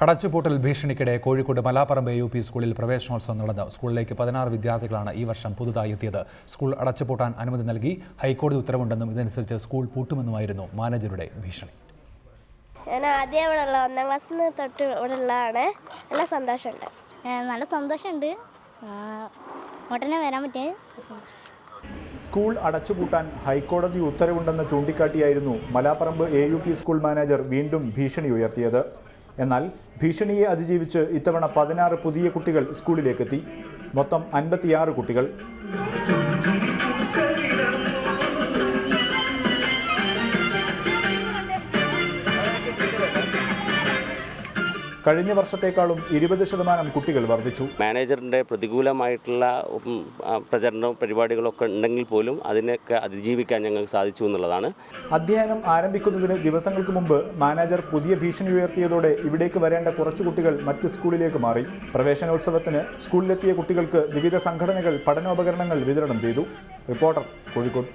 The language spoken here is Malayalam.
അടച്ചുപൂട്ടൽ ഭീഷണിക്കിടെ കോഴിക്കോട് മലാപ്പറമ്പ് UP സ്കൂളിൽ പ്രവേശനോത്സവം നടന്നു. സ്കൂളിലേക്ക് 16 വിദ്യാർത്ഥികളാണ് ഈ വർഷം പുതുതായി എത്തിയത്. സ്കൂൾ അടച്ചുപൂട്ടാൻ അനുമതി നൽകി. ഹൈക്കോടതി ഉത്തരവുണ്ടെന്നും ഇതനുസരിച്ച് സ്കൂൾ പൂട്ടുമെന്നുമായിരുന്നു മാനേജറുടെ ഭീഷണി. ഞാൻ ആദ്യം ഇവിടെ ഉള്ള 1ാം ക്ലാസ്സിൽ നിന്ന് തൊട്ട് ഇവിടെ ഉള്ളതാണ്. നല്ല സന്തോഷമുണ്ട്. ഉടനെ വരാൻ പറ്റിയ സ്കൂൾ അടച്ചുപൂട്ടാൻ ഹൈക്കോടതി ഉത്തരവുണ്ടെന്ന് ചൂണ്ടിക്കാട്ടിയായിരുന്നു മലാപ്പറമ്പ് AUP സ്കൂൾ മാനേജർ വീണ്ടും ഭീഷണി ഉയർത്തിയത്. എന്നാൽ ഭീഷണിയെ അതിജീവിച്ച് ഇത്തവണ 16 പുതിയ കുട്ടികൾ സ്കൂളിലേക്കെത്തി. മൊത്തം 56 കുട്ടികൾ. കഴിഞ്ഞ വർഷത്തേക്കാളും 20% കുട്ടികൾ വർദ്ധിച്ചു. മാനേജറിൻ്റെ പ്രതികൂലമായിട്ടുള്ള പ്രചരണവും പരിപാടികളൊക്കെ ഉണ്ടെങ്കിൽ പോലും അതിനൊക്കെ അതിജീവിക്കാൻ ഞങ്ങൾക്ക് സാധിച്ചു എന്നുള്ളതാണ്. അധ്യയനം ആരംഭിക്കുന്നതിന് ദിവസങ്ങൾക്ക് മുമ്പ് മാനേജർ പുതിയ ഭീഷണി ഉയർത്തിയതോടെ ഇവിടേക്ക് വരേണ്ട കുറച്ചു കുട്ടികൾ മറ്റ് സ്കൂളിലേക്ക് മാറി. പ്രവേശനോത്സവത്തിന് സ്കൂളിലെത്തിയ കുട്ടികൾക്ക് വിവിധ സംഘടനകൾ പഠനോപകരണങ്ങൾ വിതരണം ചെയ്തു. റിപ്പോർട്ടർ, കോഴിക്കോട്.